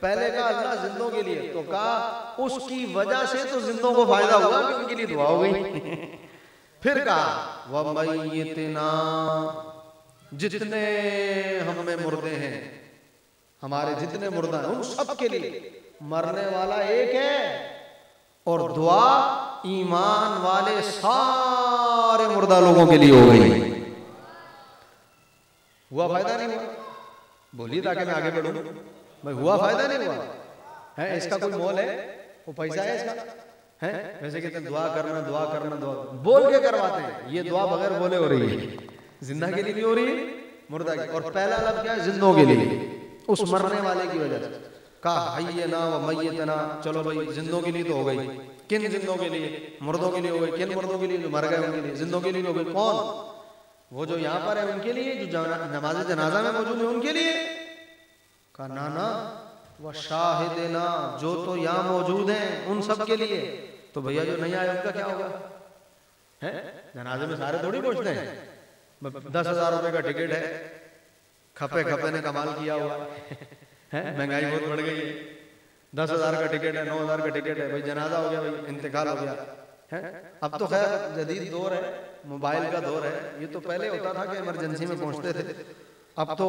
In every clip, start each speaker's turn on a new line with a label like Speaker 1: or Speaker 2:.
Speaker 1: पहले कहा अल्लाह जिंदों के लिए, तो कहा उसकी वजह से तो जिंदों को फायदा हुआ कि उनके लिए दुआ हो गई। फिर कहा व मय्यितना, जितने हम में मुर्दे हैं, हमारे जितने मुर्दा हैं उन सब के लिए मरने वाला एक है, और दुआ ईमान वाले सारे मुर्दा लोगों के लिए हो गई। हुआ फायदा नहीं हुआ? बोलिए ताकि मैं आगे बढ़ूं। भाई हुआ फायदा नहीं हुआ है? इसका कोई मोल है? वो पैसा है इसका? है वैसे कहते हैं दुआ करना दुआ करना, दुआ बोल के करवाते हैं, ये दुआ बगैर बोले हो रही है, जिंदा के लिए नहीं हो रही, मुर्दा की। और पहला लफ्ज़ क्या है? जिंदों के लिए, उस मरने वाले की वजह से। कहा हय्यना व मय्यतना, चलो भाई जिंदों के लिए तो हो गई। किन जिंदों के लिए? मुर्दों के लिए हो गई। किन मुर्दों के लिए? जो मर गए उनके लिए। जिंदों के लिए हो गई। कौन? वो जो यहाँ पर है उनके लिए, जो नमाज जनाजा में मौजूद है उनके लिए। कहा ना ना, वह शाहिदना, जो तो यहाँ मौजूद हैं उन सब के लिए। तो भैया जो नहीं आए उनका क्या होगा? है जनाजे में सारे थोड़ी पहुंचते हैं। 10,000 रुपए का टिकट है, खपे खपे ने कमाल किया हुआ है, महंगाई बहुत बढ़ गई है, 10,000 का टिकट है, 9,000 का टिकट है, भाई जनाजा हो गया, भाई इंतकाल हो गया है। अब तो खैर जदीद दौर है, मोबाइल का दौर है। ये तो पहले होता था कि इमरजेंसी में पहुंचते थे। अब तो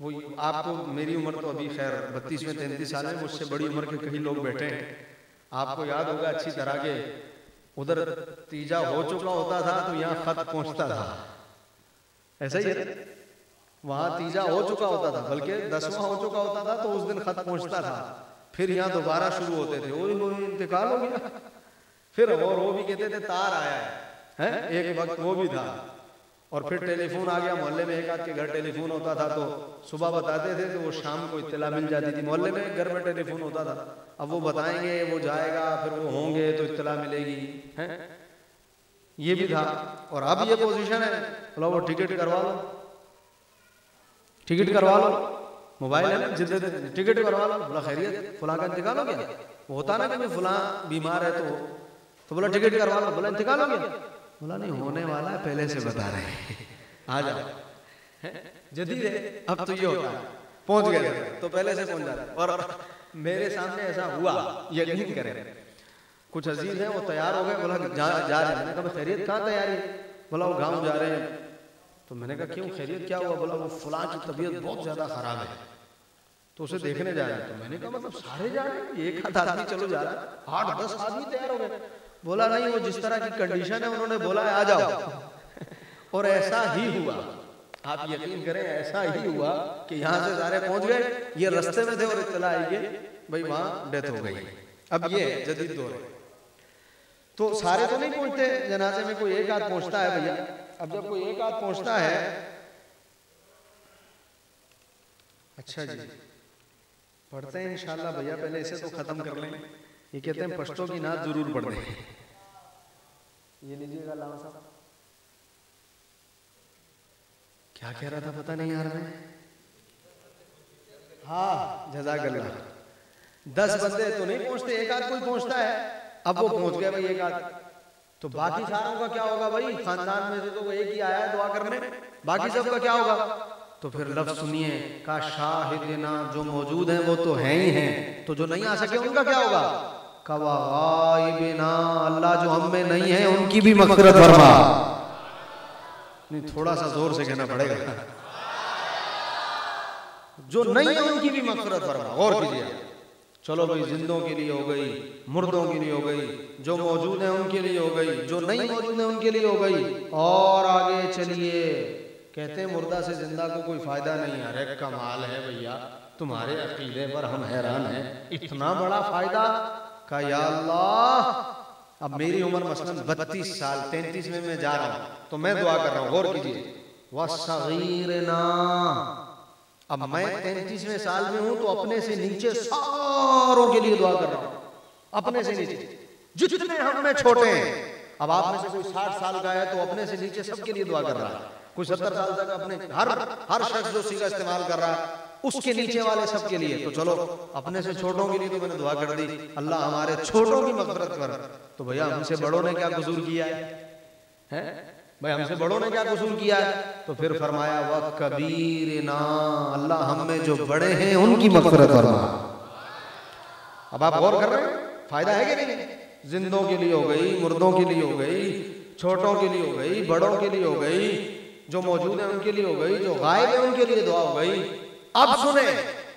Speaker 1: वो आपको, मेरी उम्र तो अभी खैर 32 में 33 साल है, मुझसे बड़ी उम्र के कई लोग बैठे हैं। आपको याद होगा अच्छी तरह के, उधर तीजा हो चुका होता था तो यहाँ खत पहुंचता था, ऐसा ही है। वहां तीजा हो चुका होता था, बल्कि 10वां हो चुका होता था तो उस दिन खत पहुंचता था। फिर यहाँ दोबारा शुरू होते थे, वो इंतकाल हो गया। फिर और वो भी कहते थे तार आया है, एक वक्त वो भी था। और फिर टेलीफोन आ गया, मोहल्ले में एक आध के घर टेलीफोन होता था, तो सुबह बताते थे तो वो शाम को इत्तला मिल जाती थी। मोहल्ले में घर में टेलीफोन होता था, अब वो बताएंगे, वो जाएगा, फिर वो होंगे तो इत्तला मिलेगी, है ये भी था। और अब ये पोजीशन है, बोला वो टिकट करवा लो, टिकट करवा लो, मोबाइल है ना, जिद्द टिकट करवा लो। बोला खैरियत, फुला का इंतकाल हो गया? वो होता ना कि फुला बीमार है तो बोला टिकट करवा लो। बोला इंतकाल हो गया? बोला नहीं, होने वाला है, पहले से बता रहे हैं, आ जाओ। जदीद है, अब तो ये होता है, पहुंच गए तो पहले से पहुंच जाता है। और मेरे सामने ऐसा हुआ, यकीन करें, कुछ अजीज हैं वो तैयार हो गए, बोला जा रहे हैं। मैंने कहा खैरियत, कहाँ तैयारी? बोला वो गाँव जा रहे हैं। तो मैंने कहा क्यों, खैरियत क्या हुआ? बोला वो फुला की तबीयत बहुत ज्यादा खराब है, तो उसे देखने जा रहे हैं। तो मैंने कहा मतलब सारे जा रहे हैं? एक आध आदमी चलो जा रहा है, 8-10 आदमी तैयार हो गए। बोला नहीं, वो जिस तरह की कंडीशन है उन्होंने बोला है आ जाओ। और ऐसा ही हुआ, आप यकीन करें ऐसा ही हुआ कि यहाँ से सारे पहुंच गए, ये रास्ते में थे और इत्तला आई कि भाई वहां डेथ हो गई। अब ये जदीद दौर है, तो सारे तो नहीं पहुंचते जनाजे में, कोई एक आध पहुंचता है भैया। अब जब कोई एक आध पहुंचता है, अच्छा जी पढ़ते हैं इंशाल्लाह भैया, पहले इसे तो खत्म कर लें। ये कहते हैं पश्तो की नात जरूर पढ़ दें। ये लीजिएगा लामा साहब, क्या कह रहा था पता नहीं यार मैं। हाँ जज़ाकल्लाह। 10 बंदे तो नहीं पहुंचते, एक आध कोई पहुंचता है। अब वो पहुंच गए भाई एक आध, तो बाकी सारों का क्या होगा भाई? खानदान में से तो वो एक ही आया है दुआ करने, बाकी सबका क्या होगा? तो फिर लफ्ज़ सुनिए, का शाहिदना, जो मौजूद हैं वो तो हैं ही हैं, तो जो नहीं आ सके उनका क्या होगा? कवाइबिना, अल्लाह जो हम में नहीं है उनकी भी मग़फ़िरत फरमा। नहीं, थोड़ा सा जोर से कहना पड़ेगा, जो नहीं है उनकी भी मग़फ़िरत फरमा। गौर कीजिए, चलो भाई जिंदों के लिए हो गई, मुर्दों के लिए हो गई, जो मौजूद है उनके लिए हो गई, जो नहीं मौजूद है उनके लिए हो गई। और आगे चलिए, कहते हैं मुर्दा से जिंदा को कोई फायदा नहीं। अरे कमाल है भैया, तुम्हारे अकीदे पर हम हैरान हैं, इतना बड़ा फायदा का या अल्लाह। अब मेरी उम्र मसलन 32 साल, 33 में मैं जा रहा हूं, तो मैं दुआ कर रहा हूं, गौर कीजिए, वस्सगीरना। अब मैं 33वें साल में हूं, तो अपने से नीचे सारों के लिए दुआ कर रहा हूं, अपने से नीचे जितने हम में छोटे हैं। अब आप में से कोई 60 साल का है तो अपने से नीचे सबके लिए दुआ कर रहा है, कोई 70 साल तक अपने, हर शख्स जो सीगा इस्तेमाल कर रहा है उसके नीचे वाले सबके लिए। तो चलो अपने से छोटों के लिए तो मैंने दुआ कर दी, अल्लाह हमारे छोटों की मग़फ़िरत कर। तो भैया हमसे बड़ों ने क्या कसूर किया है? भाई हमसे बड़ों ने क्या कसूर किया है? तो फिर फरमाया व कबीरना, अल्लाह हम में जो बड़े हैं उनकी मग़फ़िरत फरमा। अब आप गौर कर रहे हैं, फायदा है कि नहीं? जिंदों के लिए हो गई, मुर्दों के लिए हो गई, छोटों के लिए हो गई, बड़ों के लिए हो गई, जो मौजूद है उनके लिए हो गई, जो गायब है उनके लिए दुआ हो गई। अब सुने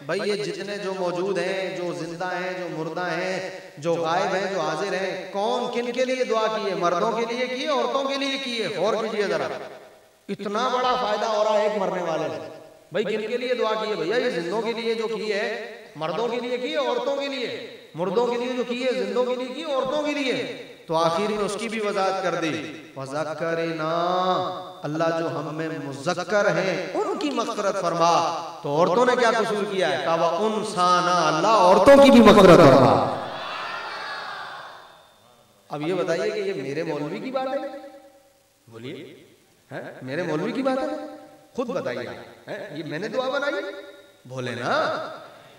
Speaker 1: भाई, ये जितने जो मौजूद हैं, जो जिंदा हैं, जो मुर्दा हैं, जो गायब हैं, जो हाजिर हैं, कौन किन के लिए दुआ की है? मर्दों के लिए की है, औरतों के लिए की है? गौर कीजिए जरा, इतना बड़ा फायदा हो रहा है एक मरने वाले से। भाई किन के लिए दुआ की है भैया? ये जिंदों के लिए जो की है, मर्दों के लिए की है, औरतों के लिए, मुर्दों के लिए जो की है, जिंदों के लिए की, औरतों के लिए। तो आखिर में उसकी भी वजाहत कर दी, वज़क्करना, अल्लाह जो हम में मुज़क्कर हैं उनकी मग़फ़िरत फरमा। तो औरतों ने क्या कसूर किया है? कहा उनसाना, अल्लाह औरतों की भी मग़फ़िरत फरमा। अब ये बताइए कि ये मेरे मौलवी की बात है? बोलिए, है मेरे मौलवी की बात है? खुद बताइए, ये मैंने दुआ बनाई? बोले ना।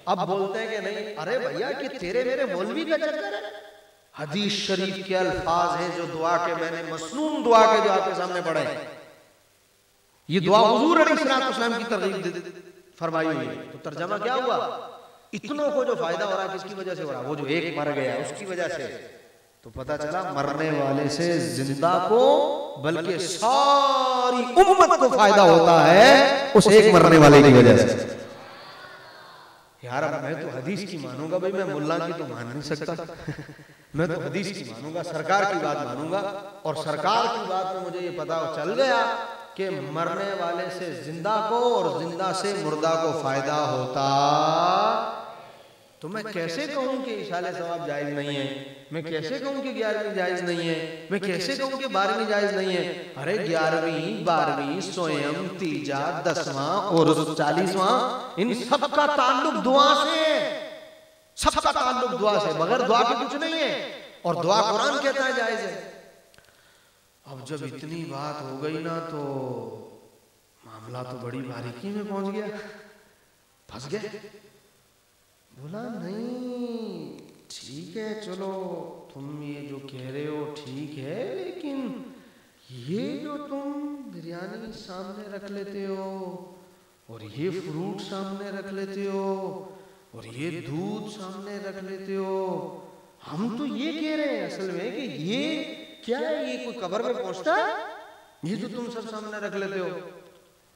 Speaker 1: अब बोलते हैं कि नहीं, अरे भैया कि तेरे मेरे मौलवी का चक्कर है। हदीस शरीफ के अल्फाज हैं जो दुआ के मैंने मसनून दुआ के जो आपके सामने पढ़े, ये दुआ हुजूर अलैहिस्सलाम की तरगीब फरमाई हुई है। तो तर्जमा क्या हुआ? इतनों को जो फायदा हो रहा है किसकी वजह से हो रहा है? वो जो एक मर गया उसकी वजह से। तो पता चला मरने वाले से जिंदा को, बल्कि सारी उम्मत को फायदा होता है उस एक मरने वाले की वजह से। यार अब मैं तो हदीस की मानूंगा भाई, मैं मुल्ला की तो मान नहीं सकता। मैं तो हदीस की मानूंगा, सरकार की बात मानूंगा। और सरकार की बात में मुझे ये पता चल गया कि मरने वाले से जिंदा को और जिंदा से मुर्दा को फायदा होता, तो मैं कैसे कहूं कि इशाले सवाब जायज नहीं है? मैं कैसे कहूं कि 11वीं जायज नहीं है? मैं कैसे कहूं कि 12वीं जायज नहीं है? अरे 11वीं, 12वीं, स्वयं, तीजा, 10वां और 40वां, इन सबका ताल्लुक दुआ से है। सबका ताल्लुक दुआ से, बगैर दुआ के कुछ नहीं है। और दुआ कुरान कहता है जायज है। अब जब इतनी बात हो गई ना, तो मामला तो बड़ी बारीकी में पहुंच गया, फंस गए। बोला नहीं ठीक है, चलो तुम ये जो कह रहे हो ठीक है, लेकिन ये जो तुम बिरयानी सामने रख लेते हो और ये फ्रूट सामने रख लेते हो और ये दूध सामने रख लेते हो, हम तो ये कह रहे हैं असल में कि ये क्या है? ये कोई कब्र में पहुंचता है? ये तो तुम सब सामने रख लेते हो।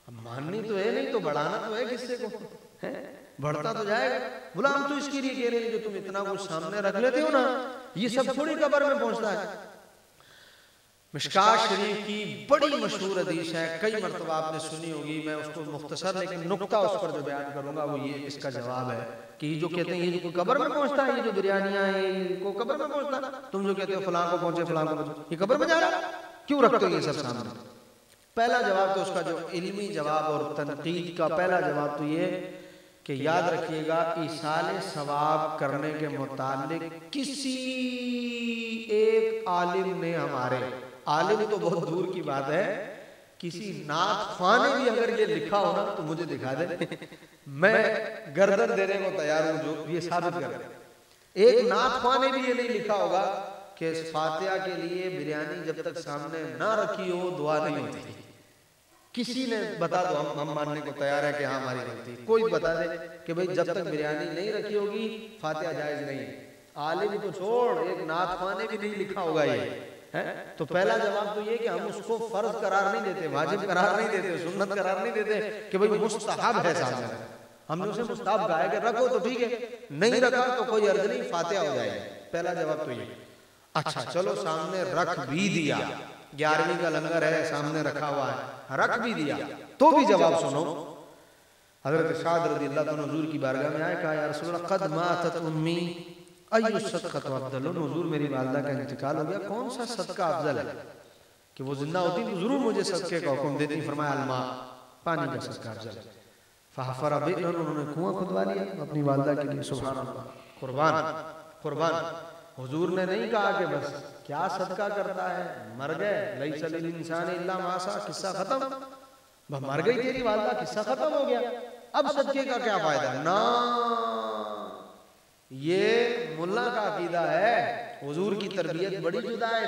Speaker 1: अब माननी तो है नहीं, तो बढ़ाना तो है किससे को है? बढ़ता तो जाएगा। बोला हम तो इसके लिए कह रहे हैं जो तुम इतना कुछ सामने रख लेते हो ना, ये सब थोड़ी कब्र में पहुंचता है। मिशकात शरीफ की बड़ी मशहूर हदीस है, कई मर्तबा आपने सुनी होगी। मैं उसको मुख्तसर लेकिन नुक्ता उस पर जो बयान करूंगा वो ये इसका जवाब है कि जो कहते हैं ये जो कब्र में पहुंचता है, ये जो बिरयानियां हैं इनको कब्र में पहुंचता है, तुम जो कहते हो फलां को पहुंचे, फलां को पहुंचे, ये कब्र में जा रहा है, क्यों रखते हो ये सब सामने? पहला जवाब तो उसका जो इल्मी जवाब और तनकीद का पहला जवाब तो ये कि याद रखिएगा, इसाले सवाब करने के मुतालिक किसी एक आलिम ने, हमारे आलिम तो बहुत दूर की बात है, किसी नात ख्वां ने भी अगर ये लिखा हो ना तो मुझे दिखा दे, मैं गर्दन देने को तैयार हूं जो ये साबित करे। एक नात ख्वां ने भी ये नहीं लिखा होगा कि फातिहा के लिए बिरयानी जब तक सामने ना रखी हो दुआ नहीं होती। किसी ने बता दो, हम मानने को तैयार है कि हाँ हमारी गलती। कोई बता दे कि भाई जब तक बिरयानी नहीं रखी होगी फातिहा जायज नहीं है। आलिम तो छोड़, एक नात ख्वां ने भी नहीं लिखा होगा ये है। तो पहला जवाब तो ये कि हम उसको फर्ज करार नहीं देते, वाजिब करार नहीं देते, सुन्नत करार नहीं देते कि भाई मुस्तहब है सामने। हमने उसे मुस्तहब कहा है कि रखो तो ठीक है, नहीं रखा तो कोई अर्ज नहीं, फातिहा हो जाएगी। पहला जवाब तो ये। अच्छा चलो सामने रख भी दिया, 11वीं का लंगर है सामने रखा हुआ है, रख भी दिया, तो भी जवाब सुनो। हजरत साद रज़ियल्लाहु अन्हु हुजूर की बारगाह में आए, कहा या रसूल अल्लाह कद मातत उम्मी अय्यु सदक़तु अफ़ज़ल, हुजूर मेरी वालिदा का इंतकाल हो गया, कौन सा सदका अफजल है? कि वो जिंदा होती तो जरूर मुझे सदके का हुक्म देती। फरमाया अलमा, पानी का सदका अफजल। फहफ़र बि'रन, उन्होंने कुआं खुदवा लिया अपनी वालिदा के लिए। सुभान अल्लाह, कुर्बान कुर्बान। हुजूर ने नहीं कहा कि बस क्या सदका करता है, मर गए, लैसा लिल इंसानि इल्ला मा सा, किस्सा खत्म, मर गई तेरी वालिदा, किस्सा खत्म हो गया, अब सदके का क्या फायदा? ना, ये मुल्ला का अकीदा है, हुजूर की तरबियत बड़ी जुदा है।